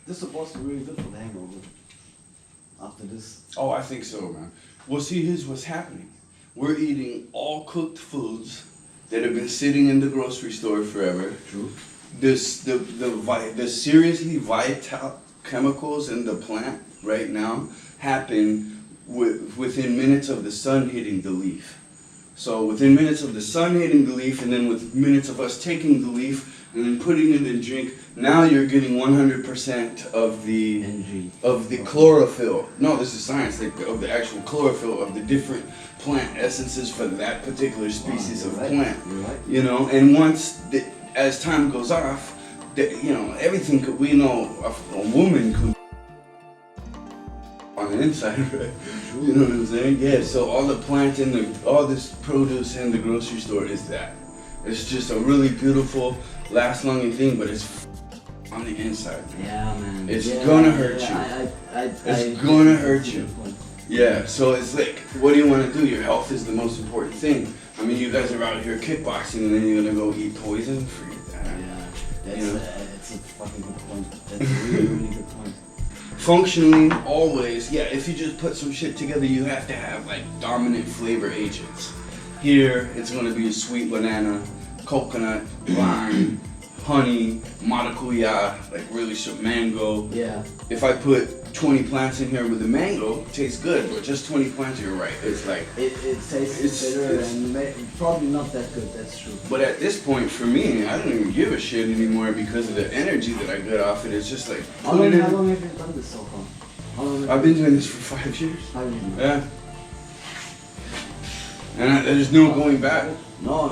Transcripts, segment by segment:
this supposed to be really good for the hangover. After this. Oh, I think so, man. Well, see, here's what's happening. We're eating all cooked foods that have been sitting in the grocery store forever. True. The seriously vital chemicals in the plant right now happen within minutes of the sun hitting the leaf. So within minutes of the sun hitting the leaf, and then with minutes of us taking the leaf and then putting it in drink, now you're getting 100% of the Energy. of the chlorophyll. No, this is science. Of the actual chlorophyll of the different plant essences for that particular species of plant. You're right. You know, and as time goes off, everything we know a woman could on the inside, right? You know what I'm saying? Yeah. So all the plant all this produce in the grocery store is that. It's just a really beautiful, last-longing thing, but it's on the inside. Yeah, man. It's gonna hurt you. It's gonna hurt you. Yeah, so it's like, what do you want to do? Your health is the most important thing. I mean, you guys are out here kickboxing and then you're gonna go eat poison for your dad. Yeah, that's a fucking good point. That's a really, really good point. Functionally, always, yeah, if you just put some shit together, you have to have like dominant flavor agents. Here, it's gonna be a sweet banana, coconut, lime, honey, maracuya, like really sweet mango. Yeah. If I put 20 plants in here with the mango, it tastes good, but just 20 plants, you're right. It's like... It tastes bitter and probably not that good, that's true. But at this point, for me, I don't even give a shit anymore because of the energy that I get off it. It's just like... How long have you done this so far? I've been doing this for 5 years. 5 years now. Yeah. And there's no going back. No,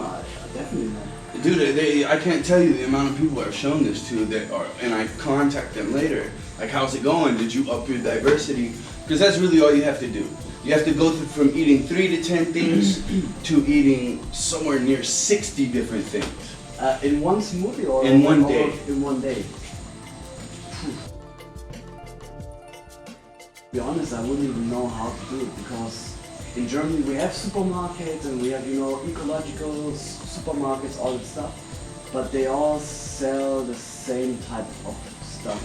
definitely not. Dude, I can't tell you the amount of people I've shown this to and I contact them later. Like, how's it going? Did you up your diversity? Because that's really all you have to do. You have to go from eating 3 to 10 things to eating somewhere near 60 different things. In one smoothie or in one day? In one day. To be honest, I wouldn't even know how to do it because in Germany we have supermarkets and we have, ecological supermarkets, all that stuff, but they all sell the same type of stuff.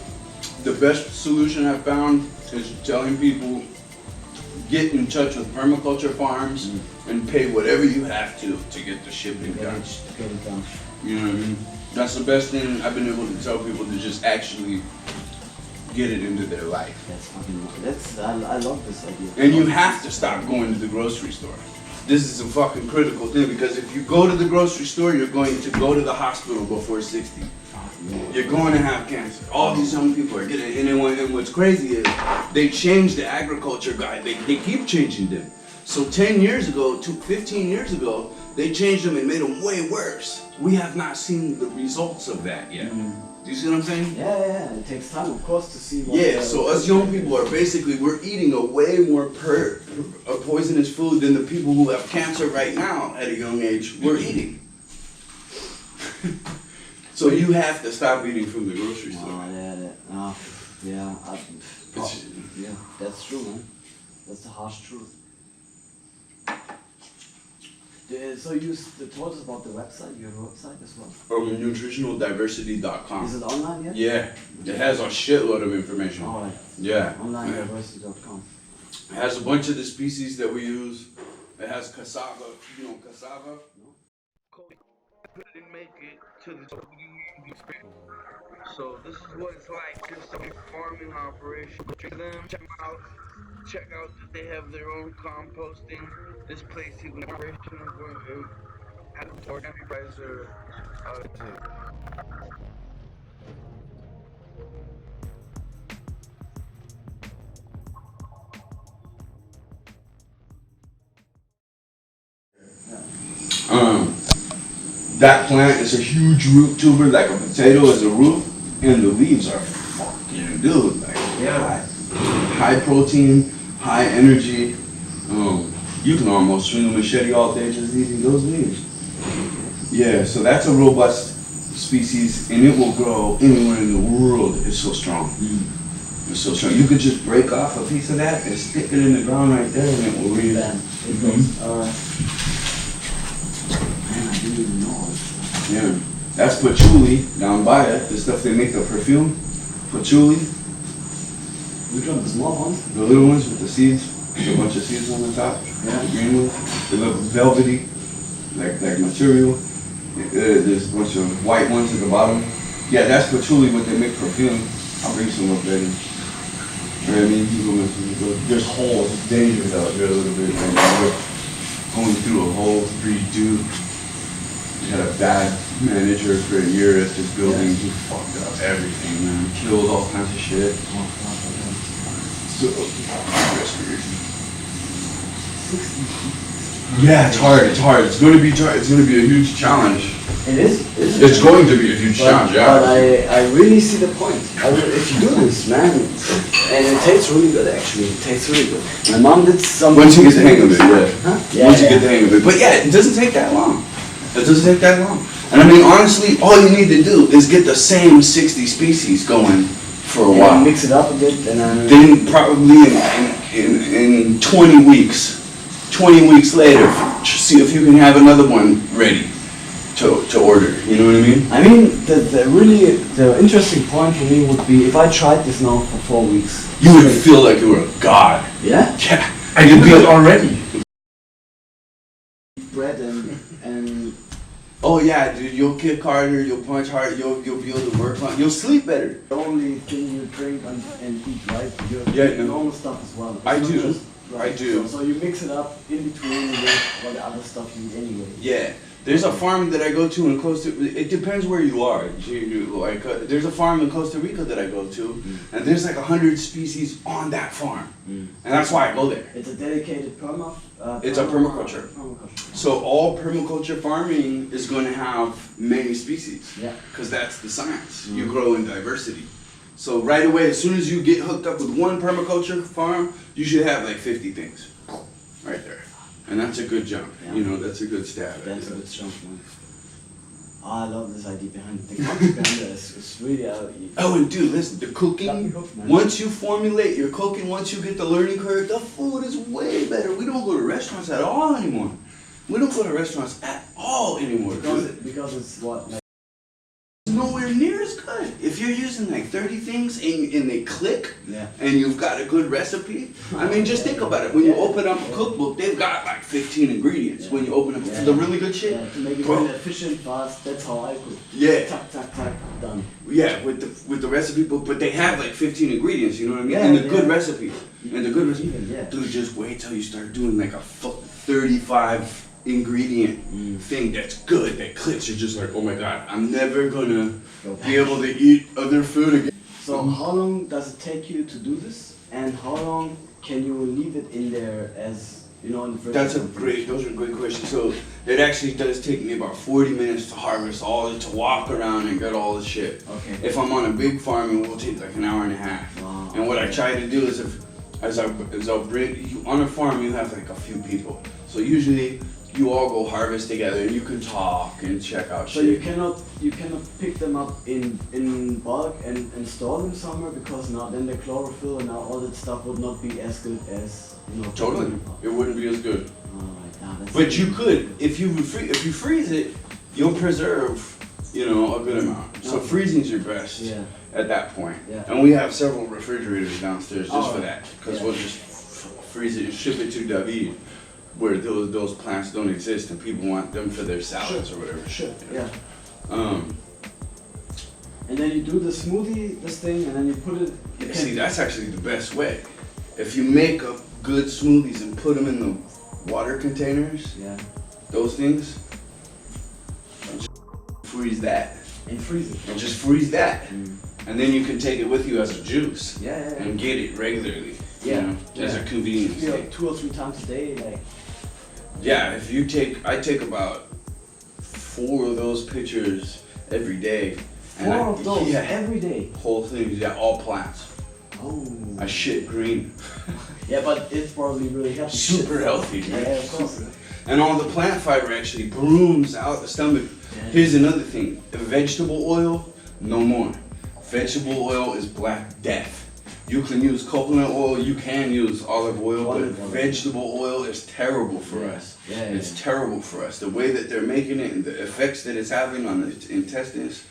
The best solution I've found is telling people get in touch with permaculture farms and pay whatever you have to get the shipping done. To get it done. You know what I mean? That's the best thing I've been able to tell people to just actually get it into their life. I love this idea. And you have to stop going to the grocery store. This is a fucking critical thing because if you go to the grocery store, you're going to go to the hospital before 60. You're going to have cancer. All these young people are getting it. And what's crazy is they changed the agriculture guide. They keep changing them. So 10 years ago, 15 years ago, they changed them and made them way worse. We have not seen the results of that yet. Do you see what I'm saying? Yeah. It takes time, of course, to see what... Yeah, so us young people are basically, we're eating a way more poisonous food than the people who have cancer right now at a young age we're eating. So you have to stop eating from the grocery store. Yeah, that's true, man. That's the harsh truth. So you told us about the website. You have a website as well? nutritionaldiversity.com. Is it online yet? Yeah, it has a shitload of information. All right. Yeah. Onlinediversity.com. It has a bunch of the species that we use. It has cassava. You know cassava? No. Couldn't make it to the so this is what it's like, just a farming operation. Check them out. Check out that they have their own composting. This place even operational where organic guys are That plant is a huge root tuber, like a potato is a root, and the leaves are fucking, dude, like, high protein, high energy. You can almost swing a machete all day just eating those leaves. Yeah, so that's a robust species, and it will grow anywhere in the world. It's so strong. It's so strong. You could just break off a piece of that and stick it in the ground right there, and it will read. Yeah, that's patchouli down by it, the stuff they make the perfume. Patchouli, Which one? The small ones? The little ones with the seeds, with a bunch of seeds on the top. Yeah. The green ones. They look velvety, like material. There's a bunch of white ones at the bottom. Yeah, that's patchouli, what they make perfume. I'll bring some up later. I mean, there's holes, it's dangerous out there a little bit. Man. We're going through a whole redo. We had a bad manager for a year at this building. He fucked up everything, man. Killed all kinds of shit. So, respiration. Yeah, it's hard. It's hard. It's going to be a huge challenge. It is. It's going to be a huge challenge. Yeah. But I really see the point. If you do this, man, and it tastes really good. Actually, it tastes really good. My mom did some. Once you get the hang of it, yeah. Huh? Yeah. Once you get the hang of it, but yeah, it doesn't take that long. It doesn't take that long. And I mean, honestly, all you need to do is get the same 60 species going for a while. Mix it up a bit, and Then probably in 20 weeks later, see if you can have another one ready to order. You know what I mean? I mean, the interesting point for me would be if I tried this now for 4 weeks. You would feel like you were a god. Yeah? Yeah. And you'd be already. Bread and Oh yeah, dude, you'll kick harder, you'll punch harder, you'll be able to work on, you'll sleep better. the only thing you drink and eat, right? Yeah, no. Normal stuff as well. It's I not do. just, I do. So you mix it up in between with all the other stuff you eat anyway. Yeah, there's a farm that I go to in Costa. It depends where you are. There's a farm in Costa Rica that I go to, and there's like 100 species on that farm, and that's why I go there. It's a dedicated It's a permaculture. Permaculture. So all permaculture farming is going to have many species, Yeah. because that's the science. You grow in diversity. So right away, as soon as you get hooked up with one permaculture farm, you should have like 50 things, right there, and that's a good jump. Yeah. You know, that's a good stab. That's a good jump, man. Oh, I love this idea behind it. The concept behind it is really Oh, and dude, listen, the Got cooking, me hooked, man. once you formulate your cooking, once you get the learning curve, the food is way better. We don't go to restaurants at all anymore. We don't go to restaurants at all anymore. because it's what like, It's nowhere near as good. If you're using like 30 things and they click, yeah. and you've got a good recipe, I mean, just think about it. When you open up a cookbook, they've got like 15 ingredients. Yeah. When you open up Yeah. the really good shit, Yeah, to make it bro. really efficient, fast. That's how I cook. Yeah. Tack, tack, tack, done. Yeah, with the recipe book, but they have like 15 ingredients, you know what I mean? Yeah, and the yeah. good recipes. And the good recipes. Even, yeah. Dude, just wait till you start doing like a 35 ingredient thing that's good, that clicks. You're just like, oh my god, I'm never gonna be able to eat other food again. So how long does it take you to do this? And how long can you leave it in there as, you know, in the fridge? Those are great questions. So it actually does take me about 40 minutes to harvest to walk around and get all the shit. Okay. If I'm on a big farm, it will take like an hour and a half. Wow. And what I try to do is I'll bring you on a farm, you have like a few people. So usually you all go harvest together and you can talk and check out So shit. you cannot pick them up in bulk and store them somewhere because now then the chlorophyll and now all that stuff would not be as good as, you know. Totally, it wouldn't be as good. Alright, now that's But you could, if you freeze it, you'll preserve, you know, a good amount. So Okay. freezing's your best Yeah. at that point. Yeah. And we have several refrigerators downstairs just Oh, for that, because yeah. we'll just freeze it and ship it to David, where those plants don't exist and people want them for their salads or whatever. Sure, yeah. Um, And then you do the smoothie, this thing, and then you put it. yeah, see, that's actually the best way. If you make up good smoothies and put them in the water containers, Yeah. those things, just freeze that. And freeze it. And just freeze that. Mm. And then you can take it with you as a juice Yeah, yeah, yeah. and get it regularly. Yeah, You know, as a yeah. convenience You know, thing. 2 or 3 times a day, like. Yeah, if you I take about 4 of those pictures every day. 4 of those Yeah, every day. whole things, yeah, all plants. Oh. I shit green. Yeah, but it's probably really healthy. Super healthy, dude. Yeah, of course. And all the plant fiber actually brooms out the stomach. Yeah. Here's another thing. Vegetable oil, no more. Vegetable oil is black death. You can use coconut oil, you can use olive oil, but Olive oil. vegetable oil is terrible for Yeah. us. Yeah, yeah, It's yeah. terrible for us. The way that they're making it and the effects that it's having on the intestines.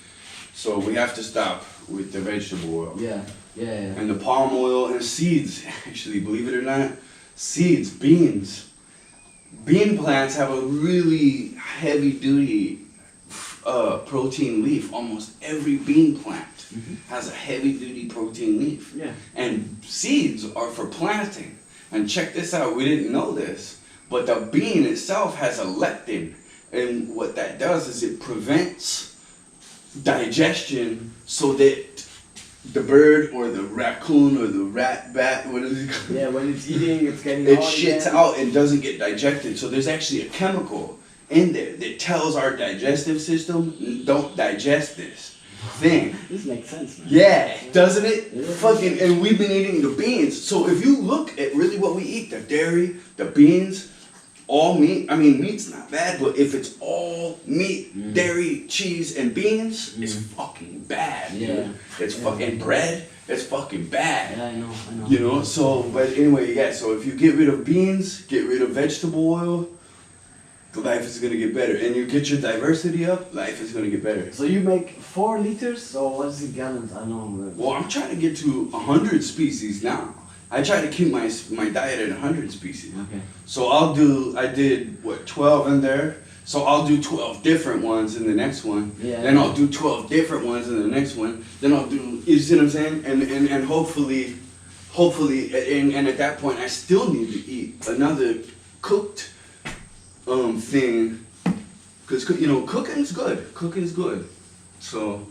So we have to stop with the vegetable oil. Yeah. Yeah. And the palm oil and seeds, actually, believe it or not, seeds, beans. Bean plants have a really heavy duty protein leaf. Almost every bean plant has a heavy duty protein leaf. Yeah. And seeds are for planting. And check this out, we didn't know this, but the bean itself has a lectin. And what that does is it prevents digestion so that the bird or the raccoon or the bat, what is it called? Yeah, when it's eating, it's getting It out shits again. out and doesn't get digested. So there's actually a chemical in there that tells our digestive system, don't digest this thing. This makes sense, man. Yeah, doesn't it? Yeah. Fucking, and we've been eating the beans. So if you look at really what we eat, the dairy, the beans, all meat. I mean, meat's not bad, but if it's all meat, dairy, cheese, and beans, it's fucking bad. Yeah. Dude. It's fucking bread. It's fucking bad. Yeah, I know. You know, so, but anyway, yeah, so if you get rid of beans, get rid of vegetable oil, life is gonna get better. And you get your diversity up, life is gonna get better. So you make 4 liters, or what is it gallons? I don't know. Well, I'm trying to get to 100 species now. I try to keep my diet at 100 species. Okay. So I did, 12 in there? So I'll do 12 different ones in the next one. Yeah. Then I'll do 12 different ones in the next one. Then I'll do, you see what I'm saying? And hopefully, and at that point, I still need to eat another cooked thing. Because, you know, cooking's good. Cooking's good. So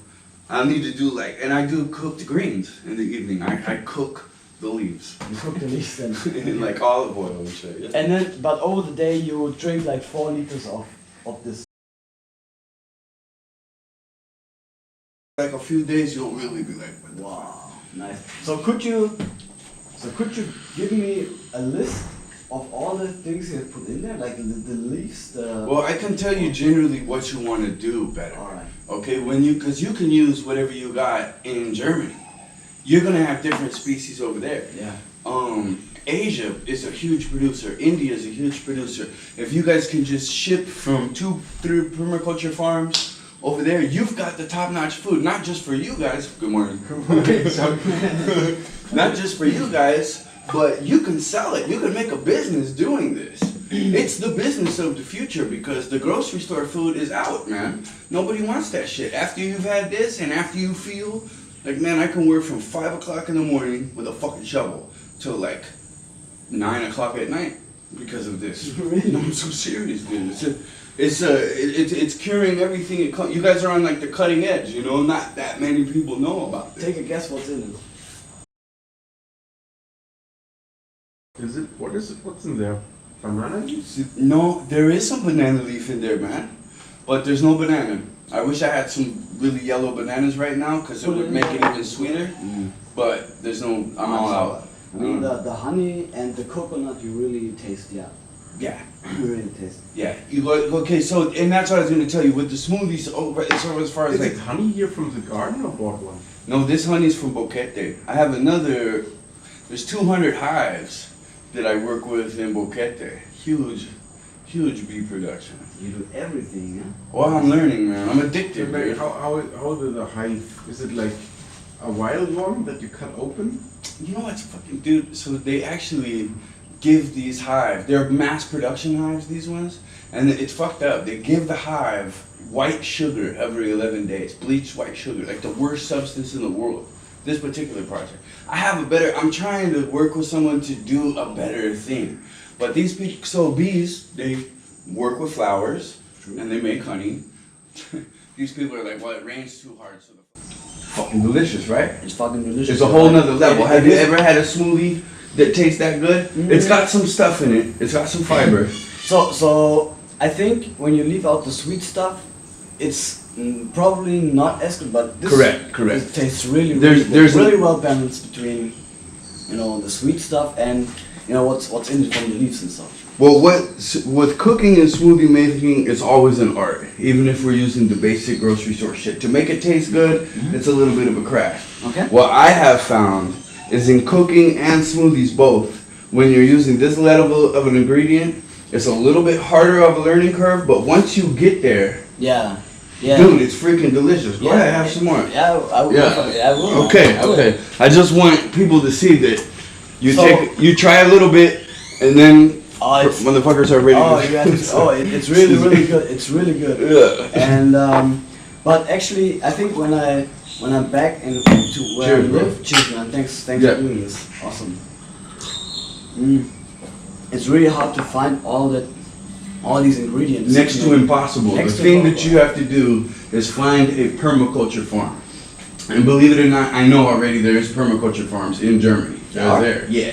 I need to do and I do cooked greens in the evening. I cook the leaves. You cook the leaves then. In like olive oil and shit. Yeah. And then, but over the day you drink like 4 liters of this. Like a few days, you'll really be like, what the fuck? Wow, nice. So could you give me a list of all the things you have put in there, like the leaves, the. Well, I can tell you generally what you want to do better. All right. Okay, because you can use whatever you got in Germany. You're gonna have different species over there. Yeah. Asia is a huge producer. India is a huge producer. If you guys can just ship from 2-3 permaculture farms over there, you've got the top-notch food. Not just for you guys. Good morning. Not just for you guys, but you can sell it. You can make a business doing this. It's the business of the future because the grocery store food is out, man. Nobody wants that shit. After you've had this and after you feel like, man, I can work from 5 o'clock in the morning with a fucking shovel till like 9 o'clock at night because of this. Really? No, I'm so serious, dude. It's curing everything. You guys are on like the cutting edge, you know. Not that many people know about this. Take a guess what's in it. What's in there? Banana leaves? No, there is some banana leaf in there, man. But there's no banana. I wish I had some really yellow bananas right now because it would make it even sweeter. But there's no, I'm all out. I mean, the honey and the coconut you really taste, yeah. Yeah, You really taste. yeah. Okay, so, and that's what I was going to tell you. With the smoothies, so as far as Is like, it honey here from the garden or bought one? no, this honey's from Boquete. I have there's 200 hives that I work with in Boquete. Huge bee production. You do everything, yeah? Well, I'm learning, man. I'm addicted, Like, dude. how did the hive? Is it like a wild one that you cut open? You know what's fucking, dude? So they actually give these hives, they're mass production hives, these ones, and it's fucked up. They give the hive white sugar every 11 days, bleached white sugar, like the worst substance in the world. This particular project. I'm trying to work with someone to do a better thing. But these people, so bees, they work with flowers, and they make honey. These people are like, well, it rains too hard, so fucking delicious, right? It's fucking delicious. It's a whole nother level. Have you ever had a smoothie that tastes that good? It's got some stuff in it. It's got some fiber. So I think when you leave out the sweet stuff, it's probably not as good, but this Correct. It tastes really There's good. a- Really well balanced between, you know, the sweet stuff and you know what's in it from the leaves and stuff. Well, with cooking and smoothie making, it's always an art. Even if we're using the basic grocery store shit. To make it taste good, it's a little bit of a craft. Okay. What I have found is in cooking and smoothies both, when you're using this level of an ingredient, it's a little bit harder of a learning curve, but once you get there, Yeah. Yeah. Dude, it's freaking delicious. Go Yeah. ahead, have some more. Yeah, I will. Yeah. I will. Okay, I will. okay. I just want people to see that you So- you try a little bit, and then Oh, it's, motherfuckers are ready oh, to. you have to, oh, it's really, really good. It's really good. Yeah. And but actually, I think when I'm back to where Cheers, I bro. live, cheers, man. Thanks Yeah. for doing this. Awesome. It's really hard to find all these ingredients. Next to impossible. Next The to thing that impossible. you have to do is find a permaculture farm. And believe it or not, I know already there's permaculture farms in Germany. They're Are? there. Yeah.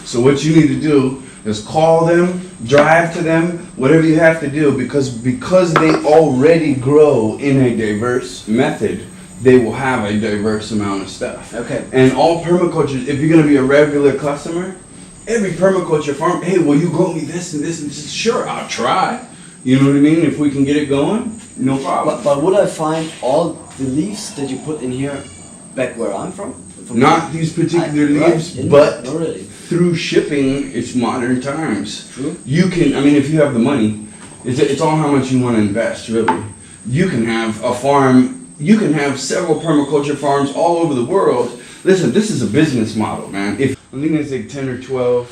So what you need to do is call them, drive to them, whatever you have to do, because they already grow in a diverse method, they will have a diverse amount of stuff. Okay. And all permaculture, if you're gonna be a regular customer, every permaculture farm, hey, will you grow me this and this and this? Sure, I'll try. You know what I mean? If we can get it going, no problem. But would I find all the leaves that you put in here back where I'm from? Not these particular Right? leaves, In- but not really. through shipping, it's modern times. True. You can, I mean, if you have the money, it's all how much you want to invest, really. You can have a farm, you can have several permaculture farms all over the world. Listen, this is a business model, man. I think it's like 10 or 12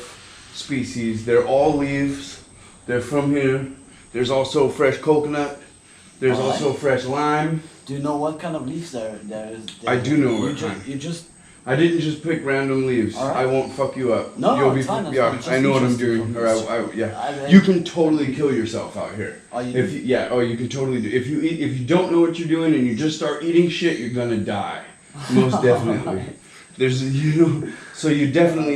species. They're all leaves. They're from here. There's also fresh coconut. There's Alright. also fresh lime. Do you know what kind of leaves there is? I do know You what ju- kind. You just I didn't just pick random leaves. Alright. I won't fuck you up. No, You'll it's fine, it's yeah, fine. It's I know what I'm interesting doing. for Or me. yeah. I- You can totally kill yourself out here. Oh, you If do? you can totally do. If you don't know what you're doing and you just start eating shit, you're gonna die. Most definitely. So you definitely